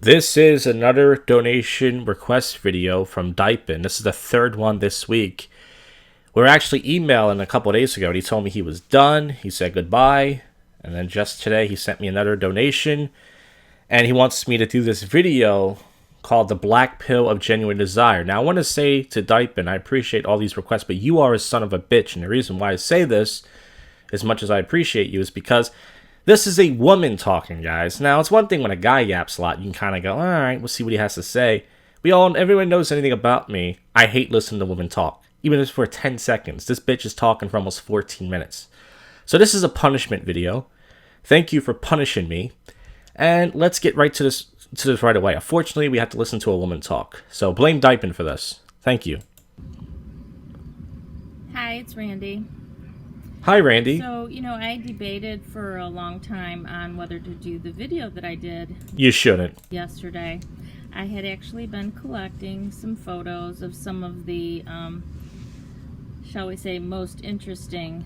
This is another donation request video from Dipin. This is the third one this week. We were actually emailing a couple of days ago, and he told me he was done. He said goodbye, and then just today he sent me another donation, and he wants me to do this video called The Black Pill of Genuine Desire. Now, I want to say to Dipin, I appreciate all these requests, but you are a son of a bitch, and the reason why I say this, as much as I appreciate you, is because this is a woman talking, guys. Now, it's one thing when a guy yaps a lot. You can kind of go, all right, we'll see what he has to say. Everyone knows anything about me. I hate listening to women talk, even if it's for 10 seconds. This bitch is talking for almost 14 minutes. So this is a punishment video. Thank you for punishing me. And let's get right to this right away. Unfortunately, we have to listen to a woman talk. So blame Dipin for this. Thank you. Hi, it's Randy. Hi, Randy. So, I debated for a long time on whether to do the video that I did. You shouldn't. Yesterday. I had actually been collecting some photos of some of the, shall we say, most interesting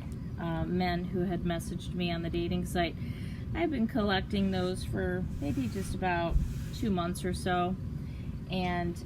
men who had messaged me on the dating site. I've been collecting those for maybe just about 2 months or so. And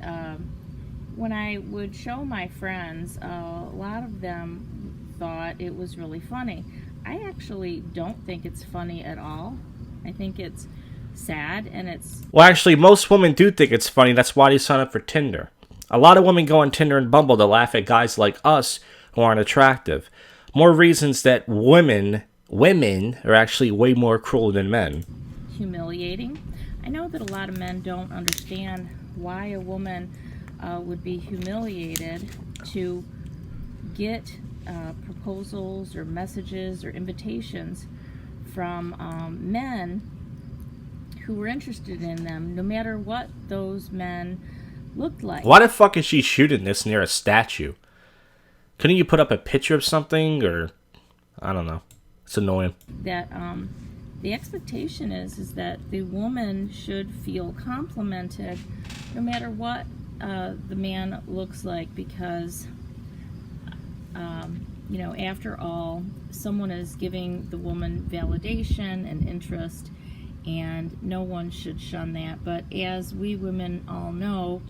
when I would show my friends, a lot of them thought it was really funny. I actually don't think it's funny at all. I think it's sad, and it's... Well, actually, most women do think it's funny. That's why they sign up for Tinder. A lot of women go on Tinder and Bumble to laugh at guys like us who aren't attractive. More reasons that women are actually way more cruel than men. Humiliating. I know that a lot of men don't understand why a woman would be humiliated to get proposals or messages or invitations from men who were interested in them, no matter what those men looked like. Why the fuck is she shooting this near a statue? Couldn't you put up a picture of something, or I don't know. It's annoying. That the expectation is that the woman should feel complimented no matter what the man looks like, because after all, someone is giving the woman validation and interest, and no one should shun that. But as we women all know,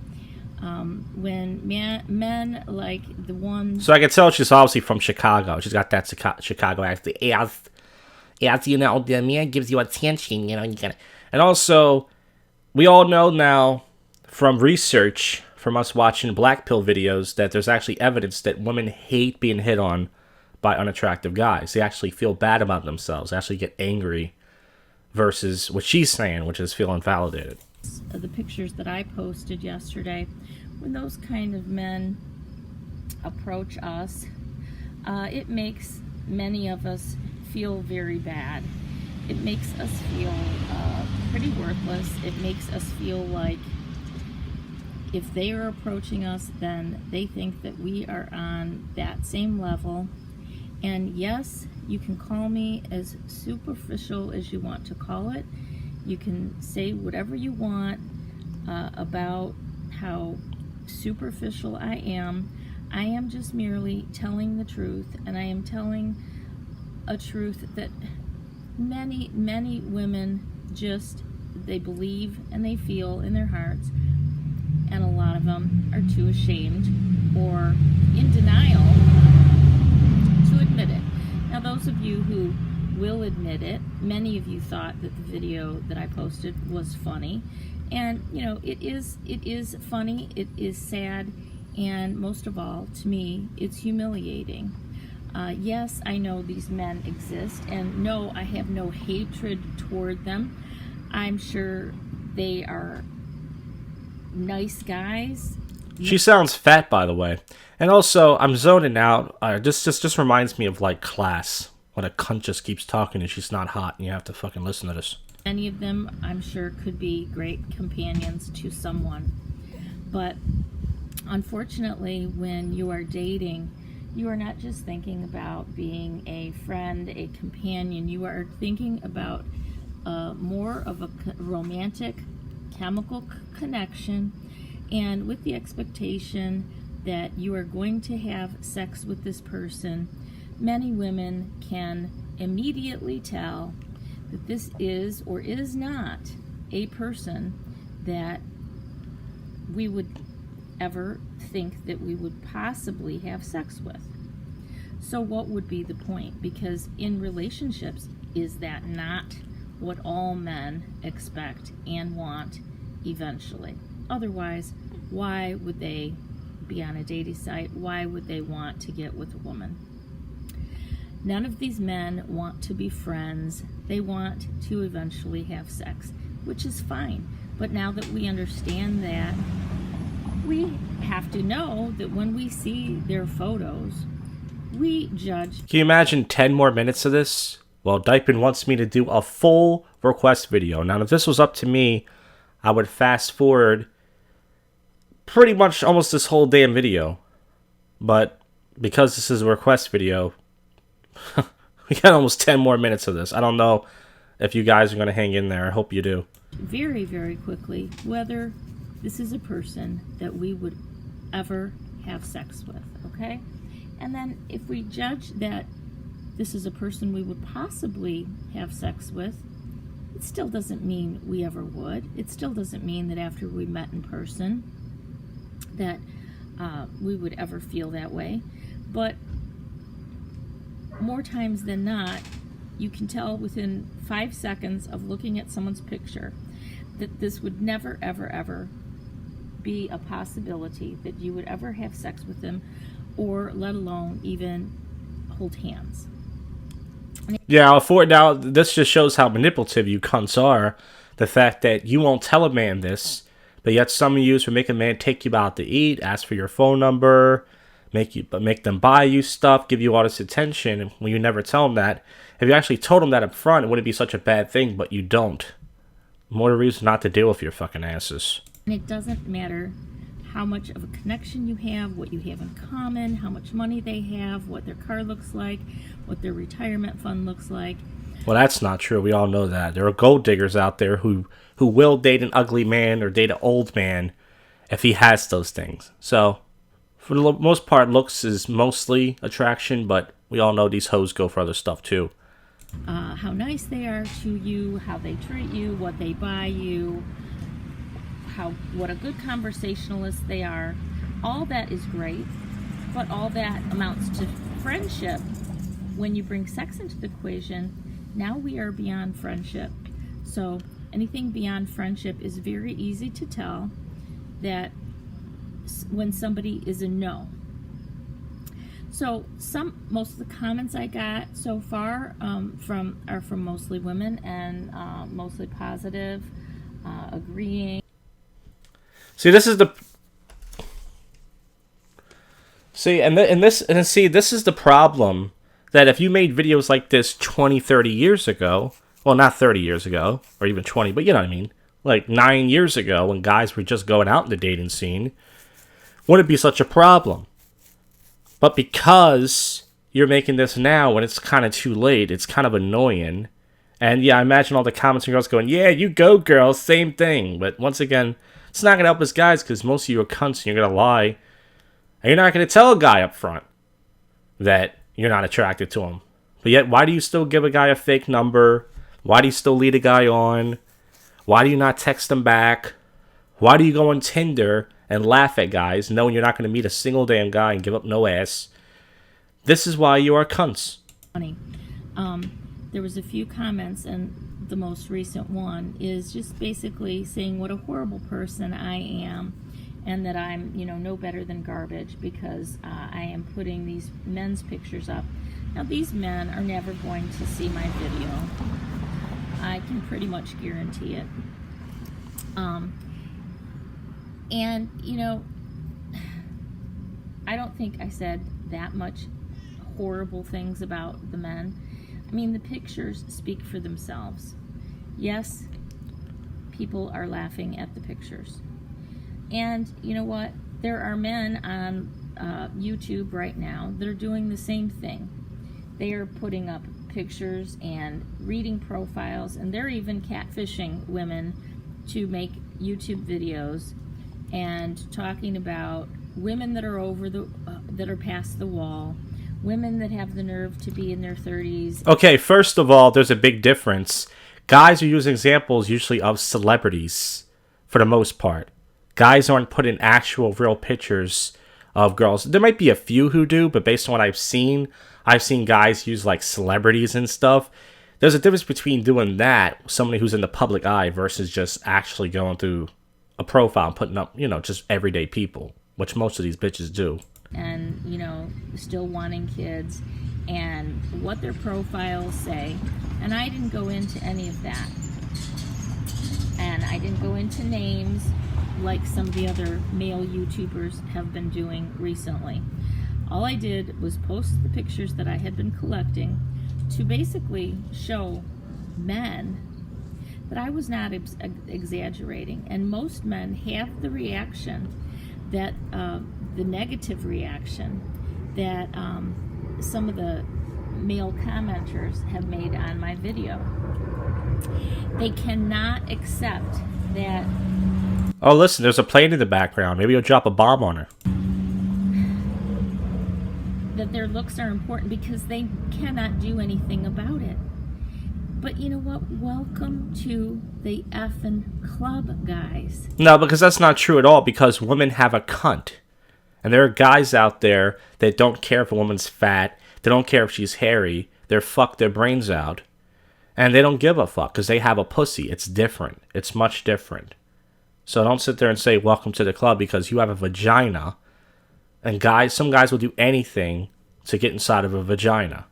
when men like the ones... So I can tell she's obviously from Chicago. She's got that Chicago accent. As the man gives you attention, you gotta... And also, we all know now from research, from us watching black pill videos, that there's actually evidence that women hate being hit on by unattractive guys. They actually feel bad about themselves. They actually get angry versus what she's saying, which is feeling validated. The pictures that I posted yesterday, when those kind of men approach us, it makes many of us feel very bad. It makes us feel pretty worthless. It makes us feel like if they are approaching us, then they think that we are on that same level. And yes, you can call me as superficial as you want to call it. You can say whatever you want about how superficial I am. I am just merely telling the truth, and I am telling a truth that many, many women they believe and they feel in their hearts, and a lot of them are too ashamed or in denial to admit it. Now, those of you who will admit it, many of you thought that the video that I posted was funny, and it is funny, it is sad, and most of all, to me, it's humiliating. Yes, I know these men exist, and no, I have no hatred toward them. I'm sure they are nice guys. She sounds fat, by the way. And also, I'm zoning out. This just reminds me of, like, Class, when a cunt just keeps talking and she's not hot, and you have to fucking listen to this. Many of them, I'm sure, could be great companions to someone. But unfortunately, when you are dating, you are not just thinking about being a friend, a companion. You are thinking about more of a romantic, chemical connection, and with the expectation that you are going to have sex with this person. Many women can immediately tell that this is or is not a person that we would ever think that we would possibly have sex with. So what would be the point? Because in relationships, is that not what all men expect and want eventually? Otherwise, why would they be on a dating site? Why would they want to get with a woman? None of these men want to be friends. They want to eventually have sex, which is fine. But now that we understand that, we have to know that when we see their photos, we judge. Can you imagine 10 more minutes of this? Well, Dipin wants me to do a full request video. Now, if this was up to me, I would fast forward pretty much almost this whole damn video. But because this is a request video, we got almost 10 more minutes of this. I don't know if you guys are going to hang in there. I hope you do. Very, very quickly whether this is a person that we would ever have sex with, okay? And then if we judge that this is a person we would possibly have sex with, it still doesn't mean we ever would. It still doesn't mean that after we met in person that we would ever feel that way. But more times than not, you can tell within 5 seconds of looking at someone's picture that this would never, ever, ever be a possibility that you would ever have sex with them, or let alone even hold hands. Yeah, now this just shows how manipulative you cunts are. The fact that you won't tell a man this, but yet some of you will make a man take you out to eat, ask for your phone number, make them buy you stuff, give you all this attention, when you never tell them that. If you actually told them that up front, it wouldn't be such a bad thing, but you don't. More reason not to deal with your fucking asses. And it doesn't matter how much of a connection you have, what you have in common, how much money they have, what their car looks like, what their retirement fund looks like. Well, that's not true. We all know that. There are gold diggers out there who will date an ugly man or date an old man if he has those things. So, for the most part, looks is mostly attraction, but we all know these hoes go for other stuff too. How nice they are to you, how they treat you, what they buy you, what a good conversationalist they are. All that is great, but all that amounts to friendship. When you bring sex into the equation, now we are beyond friendship. So anything beyond friendship is very easy to tell that when somebody is a no. So most of the comments I got so far are from mostly women and mostly positive, agreeing. This is the problem, that if you made videos like this 20, 30 years ago, well, not 30 years ago, or even 20, but you know what I mean, like 9 years ago when guys were just going out in the dating scene, wouldn't be such a problem. But because you're making this now when it's kind of too late, it's kind of annoying. And yeah, I imagine all the comments and girls going, yeah, you go girls, same thing. But once again, it's not going to help us guys because most of you are cunts and you're going to lie. And you're not going to tell a guy up front that you're not attracted to him. But yet, why do you still give a guy a fake number? Why do you still lead a guy on? Why do you not text him back? Why do you go on Tinder and laugh at guys knowing you're not going to meet a single damn guy and give up no ass? This is why you are cunts. Funny. There was a few comments, and the most recent one is just basically saying what a horrible person I am, and that I'm, no better than garbage because I am putting these men's pictures up. Now, these men are never going to see my video. I can pretty much guarantee it. And, I don't think I said that much horrible things about the men. I mean, the pictures speak for themselves. Yes, people are laughing at the pictures. And you know what? There are men on YouTube right now that are doing the same thing. They are putting up pictures and reading profiles, and they're even catfishing women to make YouTube videos and talking about women that are that are past the wall, women that have the nerve to be in their 30s. Okay, first of all, there's a big difference. Guys are using examples usually of celebrities for the most part. Guys aren't putting actual real pictures of girls. There might be a few who do, but based on what I've seen guys use like celebrities and stuff. There's a difference between doing that, somebody who's in the public eye, versus just actually going through a profile and putting up, just everyday people, which most of these bitches do. And, still wanting kids and what their profiles say. And I didn't go into any of that. And I didn't go into names like some of the other male YouTubers have been doing recently. All I did was post the pictures that I had been collecting to basically show men that I was not exaggerating. And most men have the reaction that, the negative reaction that some of the male commenters have made on my video. They cannot accept that. Oh, listen, there's a plane in the background. Maybe you'll drop a bomb on her. That their looks are important because they cannot do anything about it. But you know what? Welcome to the effing club, guys. No, because that's not true at all, because women have a cunt. And there are guys out there that don't care if a woman's fat. They don't care if she's hairy. They're fuck their brains out. And they don't give a fuck because they have a pussy. It's different. It's much different. So don't sit there and say, welcome to the club, because you have a vagina. And some guys will do anything to get inside of a vagina.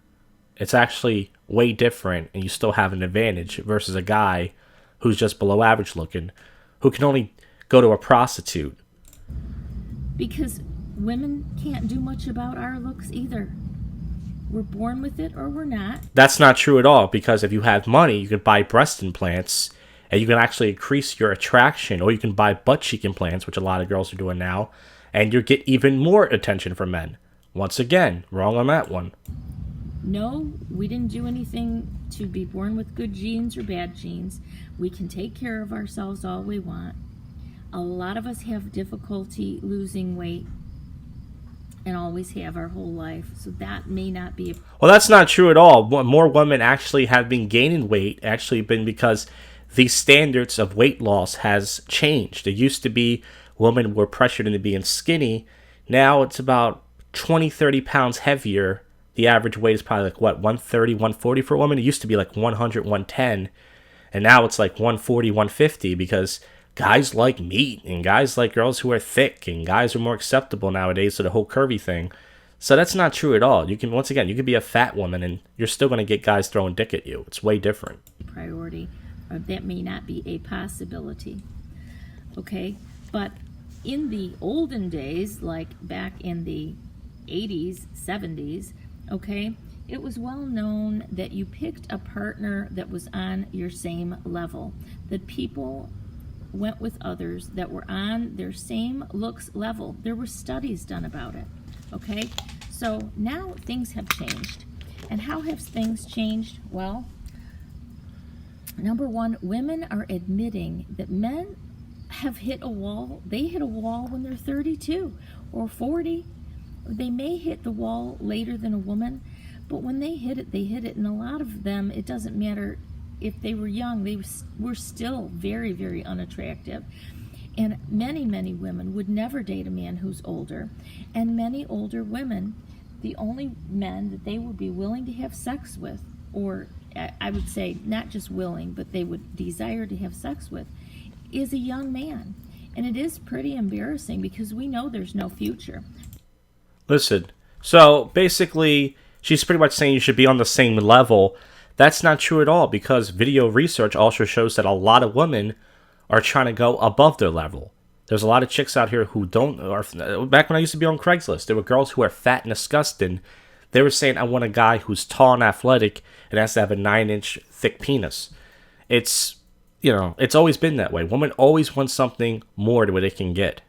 It's actually way different, and you still have an advantage versus a guy who's just below average looking, who can only go to a prostitute. Because women can't do much about our looks either. We're born with it or we're not. That's not true at all, because if you have money, you can buy breast implants, and you can actually increase your attraction, or you can buy butt cheek implants, which a lot of girls are doing now, and you get even more attention from men. Once again, wrong on that one. No, we didn't do anything to be born with good genes or bad genes. We can take care of ourselves all we want. A lot of us have difficulty losing weight and always have our whole life. So that may not be Well, that's not true at all. More women actually have been gaining weight, actually been because the standards of weight loss has changed. It used to be women were pressured into being skinny. Now it's about 20, 30 pounds heavier. The average weight is probably like, 130, 140 for a woman? It used to be like 100, 110. And now it's like 140, 150 because guys like meat and guys like girls who are thick and guys are more acceptable nowadays to the whole curvy thing. So that's not true at all. You can, once again, you can be a fat woman and you're still going to get guys throwing dick at you. It's way different. Priority, or that may not be a possibility. Okay? But in the olden days, like back in the 80s, 70s, okay, it was well known that you picked a partner that was on your same level, that people went with others that were on their same looks level. There were studies done about it, okay? So now things have changed. And how have things changed? Well, number one, women are admitting that men have hit a wall. They hit a wall when they're 32 or 40. They may hit the wall later than a woman, but when they hit it, they hit it. And a lot of them, it doesn't matter if they were young, they were still very, very unattractive. And many, many women would never date a man who's older. And many older women, the only men that they would be willing to have sex with, or I would say not just willing, but they would desire to have sex with, is a young man. And it is pretty embarrassing because we know there's no future. Listen, so basically, she's pretty much saying you should be on the same level. That's not true at all, because video research also shows that a lot of women are trying to go above their level. There's a lot of chicks out here who don't. Back when I used to be on Craigslist, there were girls who were fat and disgusting. They were saying, I want a guy who's tall and athletic and has to have a 9-inch thick penis. It's always been that way. Women always want something more to what they can get.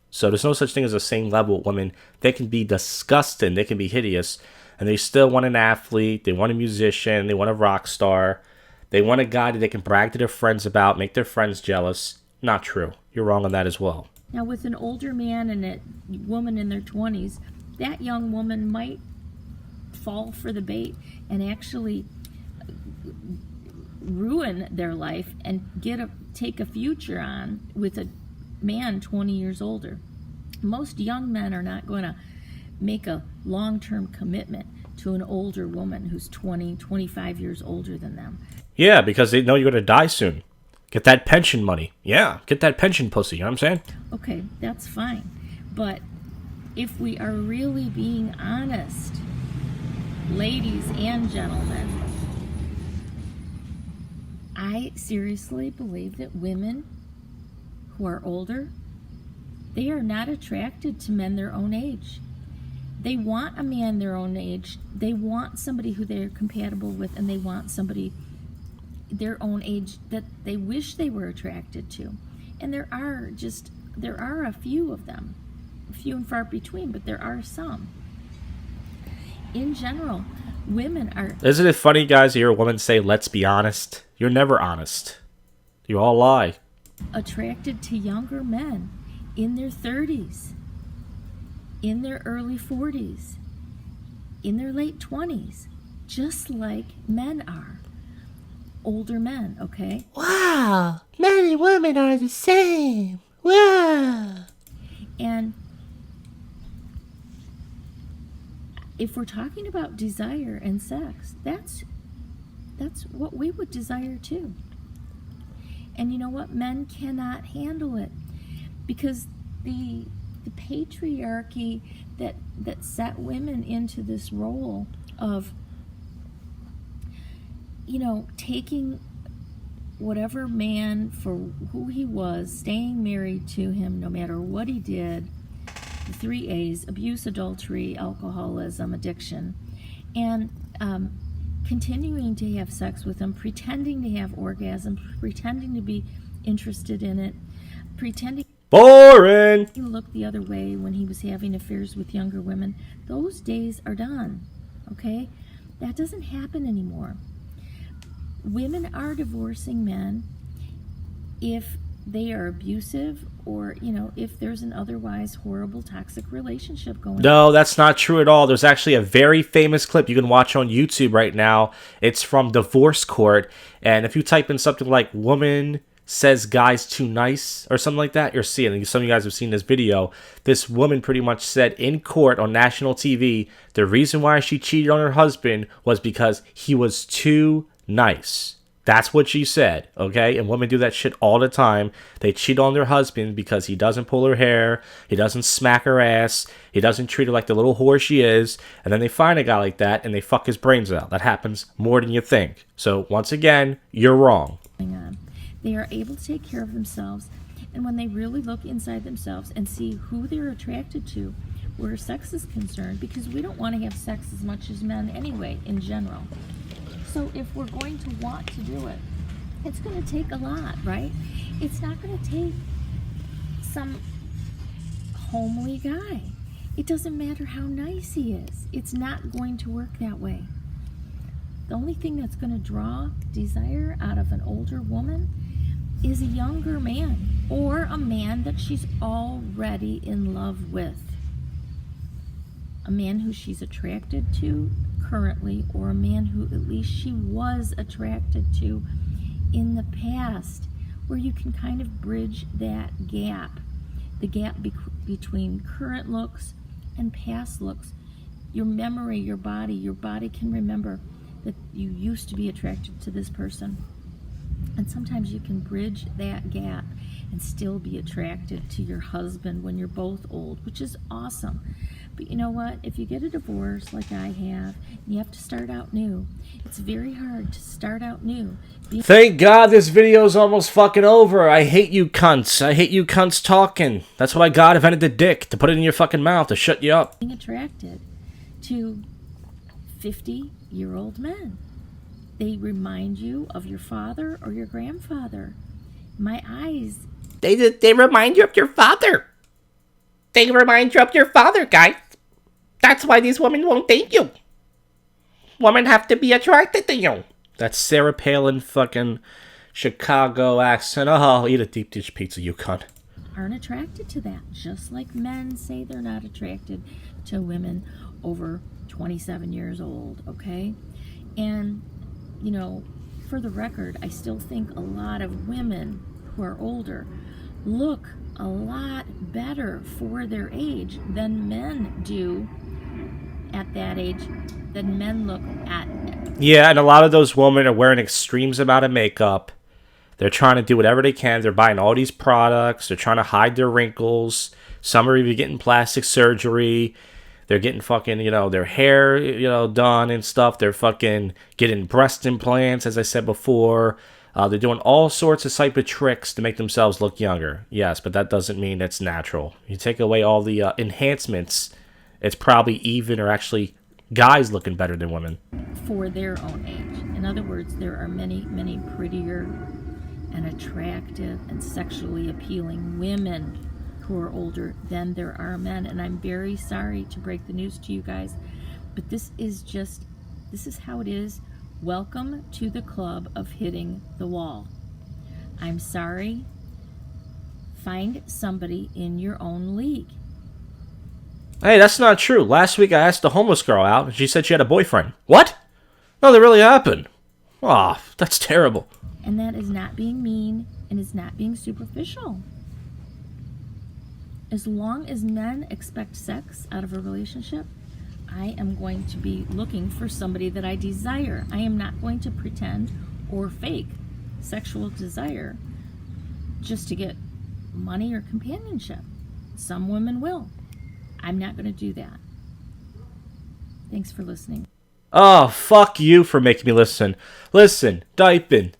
So there's no such thing as the same level with women. They can be disgusting, they can be hideous, and they still want an athlete, they want a musician, they want a rock star, they want a guy that they can brag to their friends about, make their friends jealous. Not true. You're wrong on that as well. Now with an older man and a woman in their 20s, that young woman might fall for the bait and actually ruin their life and take a future on with a man 20 years older. Most young men are not going to make a long-term commitment to an older woman who's 20, 25 years older than them. Yeah, because they know you're going to die soon. Get that pension money. Yeah, get that pension pussy, you know what I'm saying? Okay, that's fine. But if we are really being honest, ladies and gentlemen, I seriously believe that women who are older, they are not attracted to men their own age. They want a man their own age. They want somebody who they're compatible with, and they want somebody their own age that they wish they were attracted to. And there are a few of them, few and far between, but there are some. In general, women are... Isn't it funny, guys, to hear a woman say, let's be honest? You're never honest. You all lie. Attracted to younger men in their 30s, in their early 40s, in their late 20s, just like men are. Older men, okay? Wow, men and women are the same. Wow. And if we're talking about desire and sex, that's what we would desire too. And you know what? Men cannot handle it because the patriarchy that set women into this role of, you know, taking whatever man for who he was, staying married to him no matter what he did, the 3 A's: abuse, adultery, alcoholism, addiction, and continuing to have sex with him, pretending to have orgasms, pretending to be interested in it, pretending boring to look the other way when he was having affairs with younger women. Those days are done, okay? That doesn't happen anymore. Women are divorcing men if they are abusive, or, you know, if there's an otherwise horrible toxic relationship going on. No, that's not true at all. There's actually a very famous clip you can watch on YouTube right now. It's from divorce court, and if you type in something like woman says guy's too nice or something like that, you're seeing it. Some of you guys have seen this video. This woman pretty much said in court on national TV the reason why she cheated on her husband was because he was too nice. That's what she said, okay? And women do that shit all the time. They cheat on their husband because he doesn't pull her hair, he doesn't smack her ass, he doesn't treat her like the little whore she is, and then they find a guy like that and they fuck his brains out. That happens more than you think. So once again, you're wrong. They are able to take care of themselves, and when they really look inside themselves and see who they're attracted to, where sex is concerned, because we don't want to have sex as much as men anyway, in general. So if we're going to want to do it, it's going to take a lot, right? It's not going to take some homely guy. It doesn't matter how nice he is. It's not going to work that way. The only thing that's going to draw desire out of an older woman is a younger man, or a man that she's already in love with. A man who she's attracted to currently, or a man who at least she was attracted to in the past, where you can kind of bridge that gap, the gap between current looks and past looks. Your memory, your body can remember that you used to be attracted to this person. And sometimes you can bridge that gap and still be attracted to your husband when you're both old, which is awesome. But you know what? If you get a divorce like I have, and you have to start out new, it's very hard to start out new. Thank God this video's almost fucking over. I hate you cunts. I hate you cunts talking. That's why God invented the dick, to put it in your fucking mouth, to shut you up. Being attracted to 50-year-old men. They remind you of your father or your grandfather. My eyes. They remind you of your father. They remind you of your father, guys. That's why these women won't date you. Women have to be attracted to you. That's Sarah Palin fucking Chicago accent. Oh, I'll eat a deep dish pizza, you cunt. Aren't attracted to that. Just like men say they're not attracted to women over 27 years old, okay? And, you know, for the record, I still think a lot of women who are older look a lot better for their age than men do at that age, than men look at. Yeah, and a lot of those women are wearing extremes amount of makeup. They're trying to do whatever they can. They're buying all these products. They're trying to hide their wrinkles. Some are even getting plastic surgery. They're getting fucking, their hair, done and stuff. They're fucking getting breast implants, as I said before. They're doing all sorts of type of tricks to make themselves look younger. Yes, but that doesn't mean it's natural. You take away all the enhancements, it's probably even or actually guys looking better than women. For their own age. In other words, there are many, many prettier and attractive and sexually appealing women who are older than there are men. And I'm very sorry to break the news to you guys, but this is how it is. Welcome to the club of hitting the wall. I'm sorry. Find somebody in your own league. Hey, that's not true. Last week I asked a homeless girl out and she said she had a boyfriend. What? No, that really happened. Aw, that's terrible. And that is not being mean and is not being superficial. As long as men expect sex out of a relationship, I am going to be looking for somebody that I desire. I am not going to pretend or fake sexual desire just to get money or companionship. Some women will. I'm not going to do that. Thanks for listening. Oh, fuck you for making me listen. Listen, Dipin,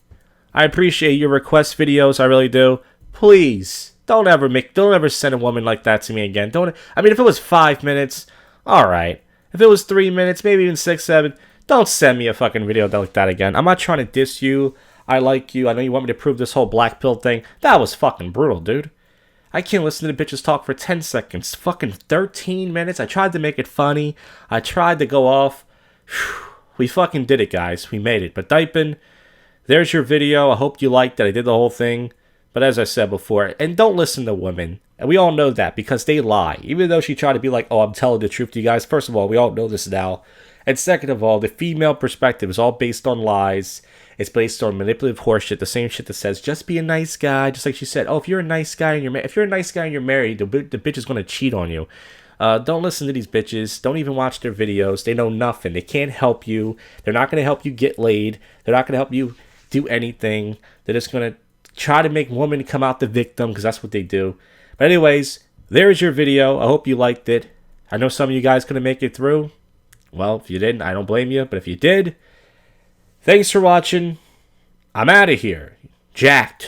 I appreciate your request videos, I really do. Please, don't ever send a woman like that to me again. If it was 5 minutes, alright. If it was 3 minutes, maybe even 6, 7, don't send me a fucking video like that again. I'm not trying to diss you. I like you. I know you want me to prove this whole black pill thing. That was fucking brutal, dude. I can't listen to bitches talk for 10 seconds. Fucking 13 minutes. I tried to make it funny. I tried to go off. We fucking did it, guys. We made it. But Dipin, there's your video. I hope you liked that. I did the whole thing. But as I said before, and don't listen to women. And we all know that because they lie. Even though she tried to be like, oh, I'm telling the truth to you guys. First of all, we all know this now. And second of all, the female perspective is all based on lies. It's based on manipulative horseshit. The same shit that says, just be a nice guy. Just like she said, oh, if you're a nice guy and you're married, the bitch is going to cheat on you. Don't listen to these bitches. Don't even watch their videos. They know nothing. They can't help you. They're not going to help you get laid. They're not going to help you do anything. They're just going to try to make women come out the victim because that's what they do. But anyways, there's your video. I hope you liked it. I know some of you guys couldn't make it through. Well, if you didn't, I don't blame you. But if you did, thanks for watching. I'm out of here. Jak'd.